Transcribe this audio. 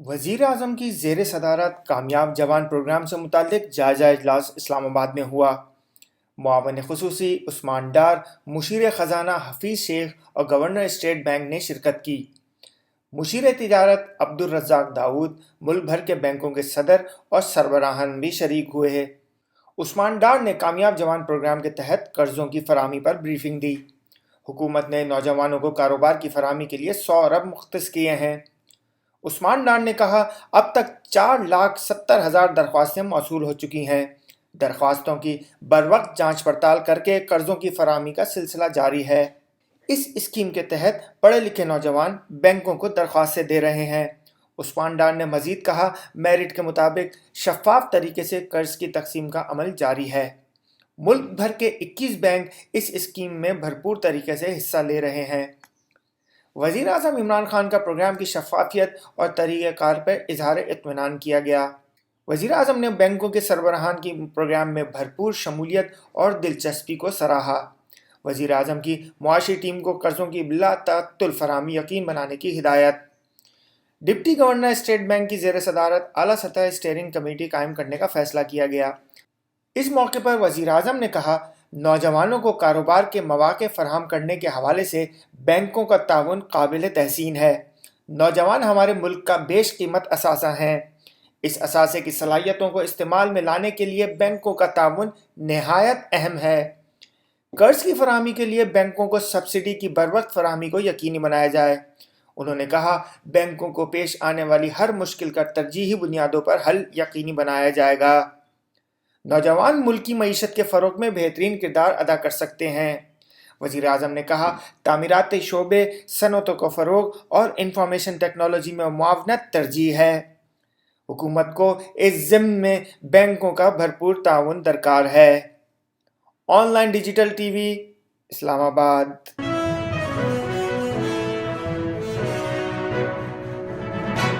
وزیر اعظم کی زیر صدارت کامیاب جوان پروگرام سے متعلق جائزہ اجلاس اسلام آباد میں ہوا۔ معاون خصوصی عثمان ڈار، مشیر خزانہ حفیظ شیخ اور گورنر اسٹیٹ بینک نے شرکت کی۔ مشیر تجارت عبدالرزاق داؤد، ملک بھر کے بینکوں کے صدر اور سربراہان بھی شریک ہوئے ہیں۔ عثمان ڈار نے کامیاب جوان پروگرام کے تحت قرضوں کی فراہمی پر بریفنگ دی۔ حکومت نے نوجوانوں کو کاروبار کی فراہمی کے لیے 100 ارب مختص کیے ہیں۔ عثمان ڈار نے کہا، اب تک 4,70,000 درخواستیں موصول ہو چکی ہیں۔ درخواستوں کی بروقت جانچ پڑتال کر کے قرضوں کی فراہمی کا سلسلہ جاری ہے۔ اس اسکیم کے تحت پڑھے لکھے نوجوان بینکوں کو درخواستیں دے رہے ہیں۔ عثمان ڈار نے مزید کہا، میرٹ کے مطابق شفاف طریقے سے قرض کی تقسیم کا عمل جاری ہے۔ ملک بھر کے 21 بینک اس اسکیم میں بھرپور طریقے سے حصہ لے رہے ہیں۔ وزیر اعظم عمران خان کا پروگرام کی شفافیت اور طریقہ کار پر اظہار اطمینان کیا گیا۔ وزیر اعظم نے بینکوں کے سربراہان کی پروگرام میں بھرپور شمولیت اور دلچسپی کو سراہا۔ وزیر اعظم کی معاشی ٹیم کو قرضوں کی بلا تعطل فراہمی یقین بنانے کی ہدایت۔ ڈپٹی گورنر اسٹیٹ بینک کی زیر صدارت اعلیٰ سطح اسٹیئرنگ کمیٹی قائم کرنے کا فیصلہ کیا گیا۔ اس موقع پر وزیر اعظم نے کہا، نوجوانوں کو کاروبار کے مواقع فراہم کرنے کے حوالے سے بینکوں کا تعاون قابل تحسین ہے۔ نوجوان ہمارے ملک کا بیش قیمت اثاثہ ہیں۔ اس اثاثے کی صلاحیتوں کو استعمال میں لانے کے لیے بینکوں کا تعاون نہایت اہم ہے۔ قرض کی فراہمی کے لیے بینکوں کو سبسڈی کی بروقت فراہمی کو یقینی بنایا جائے۔ انہوں نے کہا، بینکوں کو پیش آنے والی ہر مشکل کا ترجیحی بنیادوں پر حل یقینی بنایا جائے گا۔ نوجوان ملکی معیشت کے فروغ میں بہترین کردار ادا کر سکتے ہیں۔ وزیر اعظم نے کہا، تعمیراتی شعبے، صنعتوں کو فروغ اور انفارمیشن ٹیکنالوجی میں معاونت ترجیح ہے۔ حکومت کو اس ضمن میں بینکوں کا بھرپور تعاون درکار ہے۔ Online digital T V, اسلام آباد۔